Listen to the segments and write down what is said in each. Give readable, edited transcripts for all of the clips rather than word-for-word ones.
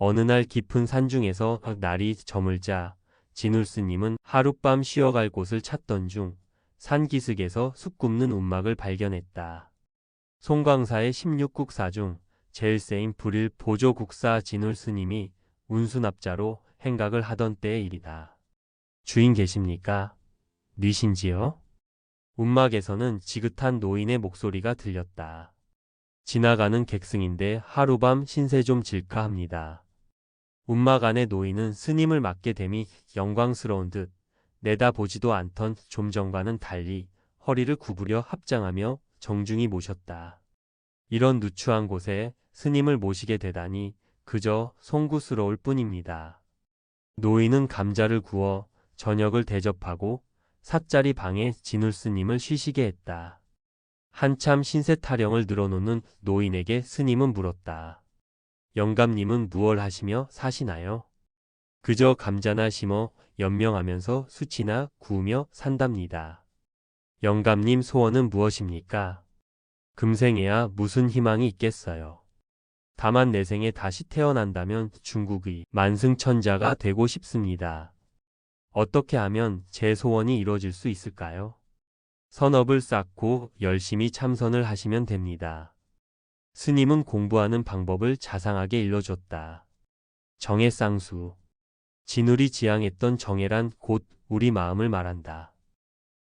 어느 날 깊은 산중에서 날이 저물자 진울스님은 하룻밤 쉬어갈 곳을 찾던 중 산기슭에서 숲 굽는 움막을 발견했다. 송광사의 16국사 중 제일 세인 불일 보조국사 진울스님이 운수납자로 행각을 하던 때의 일이다. 주인 계십니까? 뉘신지요? 움막에서는 지긋한 노인의 목소리가 들렸다. 지나가는 객승인데 하룻밤 신세 좀 질까 합니다. 움막 안의 노인은 스님을 맞게 됨이 영광스러운 듯 내다보지도 않던 좀 전과는 달리 허리를 구부려 합장하며 정중히 모셨다. 이런 누추한 곳에 스님을 모시게 되다니 그저 송구스러울 뿐입니다. 노인은 감자를 구워 저녁을 대접하고 삿자리 방에 진울스님을 쉬시게 했다. 한참 신세 타령을 늘어놓는 노인에게 스님은 물었다. 영감님은 무얼 하시며 사시나요? 그저 감자나 심어 연명하면서 수치나 구우며 산답니다. 영감님 소원은 무엇입니까? 금생에야 무슨 희망이 있겠어요. 다만 내 생에 다시 태어난다면 중국의 만승천자가 되고 싶습니다. 어떻게 하면 제 소원이 이루어질 수 있을까요? 선업을 쌓고 열심히 참선을 하시면 됩니다. 스님은 공부하는 방법을 자상하게 일러줬다. 정해쌍수. 진울이 지향했던 정해란 곧 우리 마음을 말한다.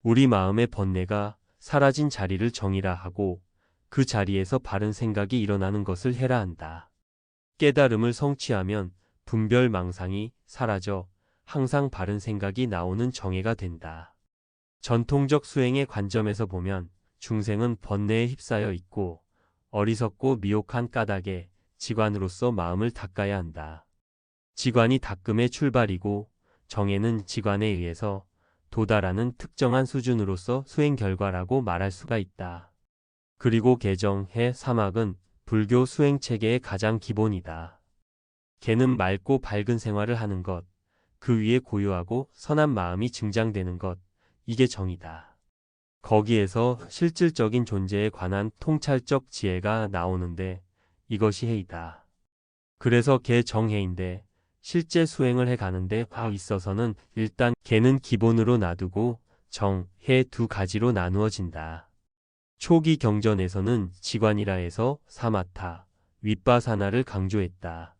우리 마음의 번뇌가 사라진 자리를 정이라 하고 그 자리에서 바른 생각이 일어나는 것을 해라 한다. 깨달음을 성취하면 분별 망상이 사라져 항상 바른 생각이 나오는 정해가 된다. 전통적 수행의 관점에서 보면 중생은 번뇌에 휩싸여 있고 어리석고 미혹한 까닭에 지관으로서 마음을 닦아야 한다. 지관이 닦음의 출발이고 정해는 지관에 의해서 도달하는 특정한 수준으로서 수행 결과라고 말할 수가 있다. 그리고 개정, 해, 사막은 불교 수행 체계의 가장 기본이다. 개는 맑고 밝은 생활을 하는 것, 그 위에 고요하고 선한 마음이 증장되는 것, 이게 정이다. 거기에서 실질적인 존재에 관한 통찰적 지혜가 나오는데 이것이 해이다. 그래서 개정해인데 실제 수행을 해가는데 있어서는 일단 개는 기본으로 놔두고 정, 해 두 가지로 나누어진다. 초기 경전에서는 지관이라 해서 사마타, 윗바사나를 강조했다.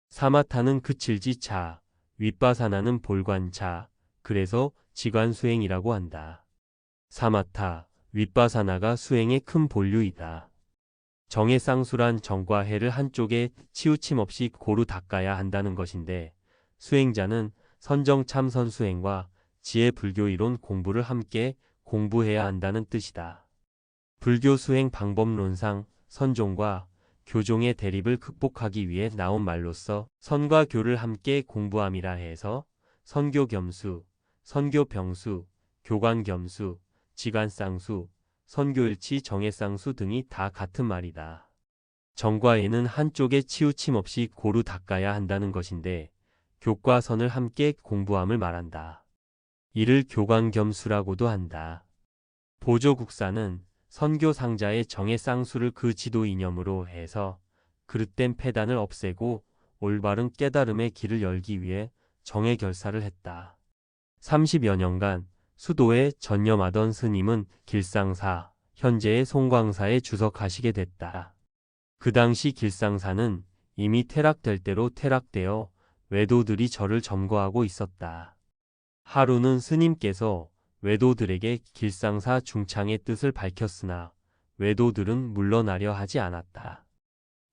사마타는 그칠지차, 윗바사나는 볼관차, 그래서 지관수행이라고 한다. 사마타, 윗바사나가 수행의 큰 본류이다. 정해쌍수란 정과 해를 한쪽에 치우침 없이 고루 닦아야 한다는 것인데 수행자는 선정참선 수행과 지혜 불교이론 공부를 함께 공부해야 한다는 뜻이다. 불교 수행 방법론상 선종과 교종의 대립을 극복하기 위해 나온 말로서 선과 교를 함께 공부함이라 해서 선교겸수, 선교병수, 교관겸수, 지관쌍수, 선교일치 정해쌍수 등이 다 같은 말이다. 정과 예는 한쪽에 치우침 없이 고루 닦아야 한다는 것인데 교과 선을 함께 공부함을 말한다. 이를 교관겸수라고도 한다. 보조국사는 선교상자의 정해쌍수를 그 지도 이념으로 해서 그릇된 폐단을 없애고 올바른 깨달음의 길을 열기 위해 정해결사를 했다. 30여 년간 수도에 전념하던 스님은 길상사, 현재의 송광사에 주석하시게 됐다. 그 당시 길상사는 이미 퇴락될 대로 퇴락되어 외도들이 절을 점거하고 있었다. 하루는 스님께서 외도들에게 길상사 중창의 뜻을 밝혔으나 외도들은 물러나려 하지 않았다.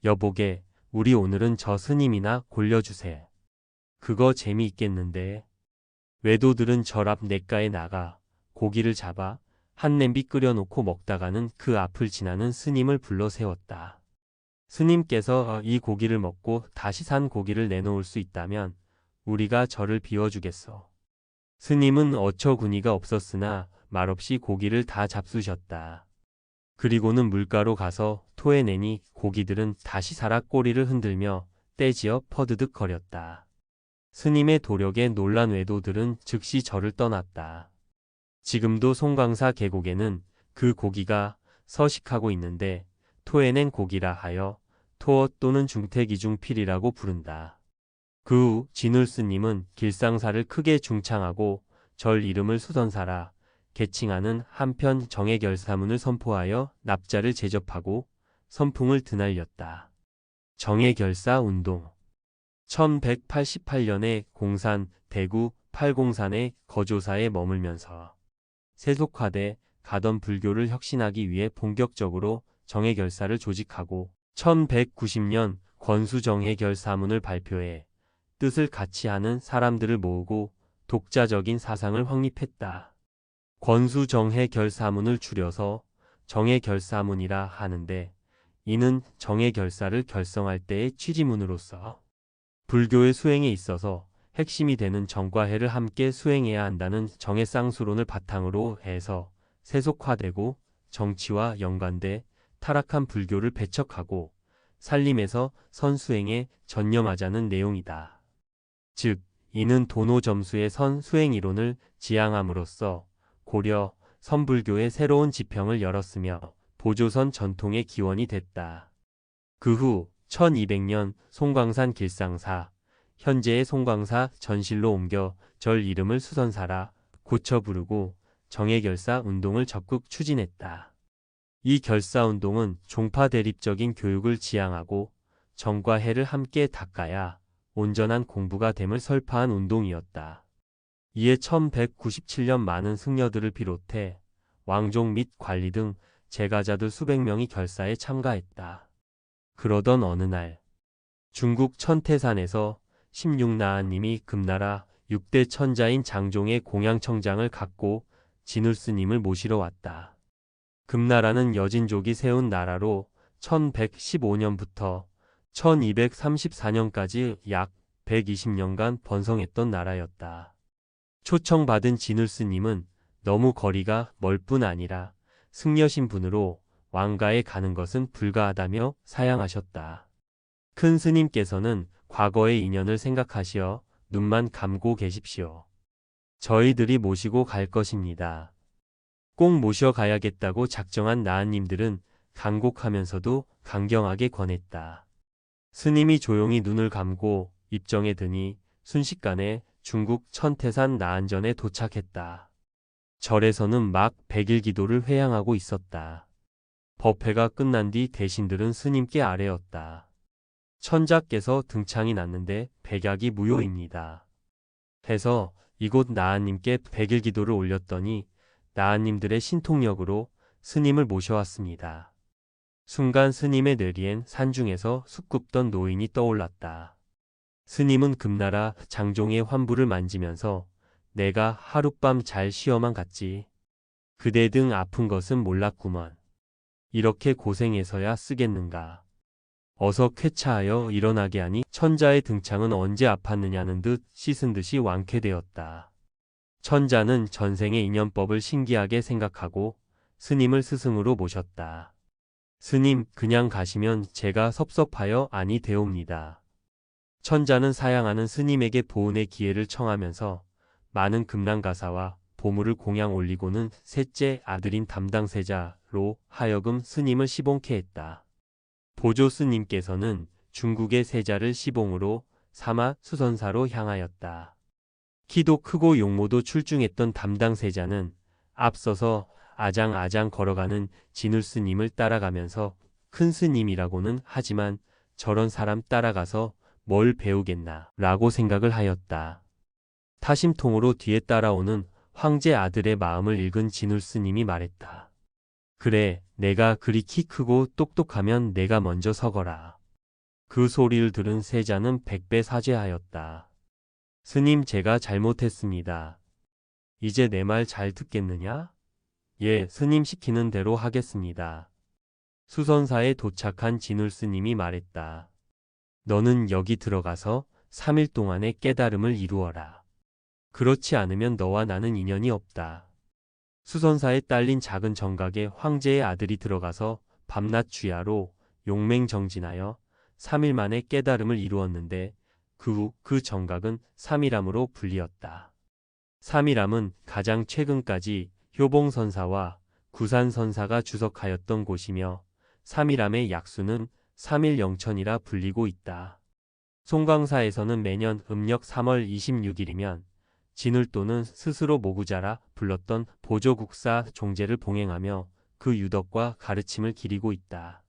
여보게, 우리 오늘은 저 스님이나 골려주세. 그거 재미있겠는데. 외도들은 절 앞 냇가에 나가 고기를 잡아 한 냄비 끓여놓고 먹다가는 그 앞을 지나는 스님을 불러 세웠다. 스님께서 이 고기를 먹고 다시 산 고기를 내놓을 수 있다면 우리가 절을 비워주겠소. 스님은 어처구니가 없었으나 말없이 고기를 다 잡수셨다. 그리고는 물가로 가서 토해내니 고기들은 다시 살아 꼬리를 흔들며 떼지어 퍼드득 거렸다. 스님의 도력에 놀란 외도들은 즉시 절을 떠났다. 지금도 송광사 계곡에는 그 고기가 서식하고 있는데 토해낸 고기라 하여 토어 또는 중태기중필이라고 부른다. 그 후 진울스님은 길상사를 크게 중창하고 절 이름을 수선사라 개칭하는 한편 정해결사문을 선포하여 납자를 제접하고 선풍을 드날렸다. 정해결사 운동 1188년에 공산, 대구, 팔공산의 거조사에 머물면서 세속화돼 가던 불교를 혁신하기 위해 본격적으로 정해결사를 조직하고 1190년 권수정해결사문을 발표해 뜻을 같이 하는 사람들을 모으고 독자적인 사상을 확립했다. 권수정해결사문을 줄여서 정해결사문이라 하는데 이는 정해결사를 결성할 때의 취지문으로서 불교의 수행에 있어서 핵심이 되는 정과해를 함께 수행해야 한다는 정해쌍수론을 바탕으로 해서 세속화되고 정치와 연관돼 타락한 불교를 배척하고 살림에서 선수행에 전념하자는 내용이다. 즉, 이는 도노점수의 선수행이론을 지향함으로써 고려, 선불교의 새로운 지평을 열었으며 보조선 전통의 기원이 됐다. 그 후 1200년 송광산 길상사, 현재의 송광사 전실로 옮겨 절 이름을 수선사라 고쳐 부르고 정해결사 운동을 적극 추진했다. 이 결사운동은 종파 대립적인 교육을 지향하고 정과 해를 함께 닦아야 온전한 공부가 됨을 설파한 운동이었다. 이에 1197년 많은 승려들을 비롯해 왕족 및 관리 등 제가자들 수백 명이 결사에 참가했다. 그러던 어느 날 중국 천태산에서 16나하님이 금나라 6대 천자인 장종의 공양청장을 갖고 진울스님을 모시러 왔다. 금나라는 여진족이 세운 나라로 1115년부터 1234년까지 약 120년간 번성했던 나라였다. 초청받은 진울스님은 너무 거리가 멀 뿐 아니라 승려신분으로 왕가에 가는 것은 불가하다며 사양하셨다. 큰 스님께서는 과거의 인연을 생각하시어 눈만 감고 계십시오. 저희들이 모시고 갈 것입니다. 꼭 모셔가야겠다고 작정한 나한님들은 간곡하면서도 강경하게 권했다. 스님이 조용히 눈을 감고 입정에 드니 순식간에 중국 천태산 나한전에 도착했다. 절에서는 막 백일기도를 회양하고 있었다. 법회가 끝난 뒤 대신들은 스님께 아뢰었다. 천자께서 등창이 났는데 백약이 무효입니다. 해서 이곳 나한님께 백일기도를 올렸더니 나한님들의 신통력으로 스님을 모셔왔습니다. 순간 스님의 뇌리엔 산중에서 숲굽던 노인이 떠올랐다. 스님은 금나라 장종의 환부를 만지면서 내가 하룻밤 잘 쉬어만 갔지. 그대 등 아픈 것은 몰랐구먼. 이렇게 고생해서야 쓰겠는가. 어서 쾌차하여 일어나게 하니 천자의 등창은 언제 아팠느냐는 듯 씻은 듯이 완쾌되었다. 천자는 전생의 인연법을 신기하게 생각하고 스님을 스승으로 모셨다. 스님, 그냥 가시면 제가 섭섭하여 아니 되옵니다. 천자는 사양하는 스님에게 보은의 기회를 청하면서 많은 금랑가사와 보물을 공양 올리고는 셋째 아들인 담당세자로 하여금 스님을 시봉케 했다. 보조 스님께서는 중국의 세자를 시봉으로 삼아 수선사로 향하였다. 키도 크고 용모도 출중했던 담당세자는 앞서서 아장아장 걸어가는 진울스님을 따라가면서 큰 스님이라고는 하지만 저런 사람 따라가서 뭘 배우겠나 라고 생각을 하였다. 타심통으로 뒤에 따라오는 황제 아들의 마음을 읽은 진울스님이 말했다. 그래, 내가 그리 키 크고 똑똑하면 내가 먼저 서거라. 그 소리를 들은 세자는 백배 사죄하였다. 스님, 제가 잘못했습니다. 이제 내 말 잘 듣겠느냐? 예, 스님 시키는 대로 하겠습니다. 수선사에 도착한 진울스님이 말했다. 너는 여기 들어가서 3일 동안의 깨달음을 이루어라. 그렇지 않으면 너와 나는 인연이 없다. 수선사에 딸린 작은 정각에 황제의 아들이 들어가서 밤낮 주야로 용맹정진하여 3일 만에 깨달음을 이루었는데 그 후 그 정각은 삼일암으로 불리었다. 삼일암은 가장 최근까지 효봉선사와 구산선사가 주석하였던 곳이며 삼일암의 약수는 삼일영천이라 불리고 있다. 송광사에서는 매년 음력 3월 26일이면 진울도는 스스로 모구자라 불렀던 보조국사 종제를 봉행하며 그 유덕과 가르침을 기리고 있다.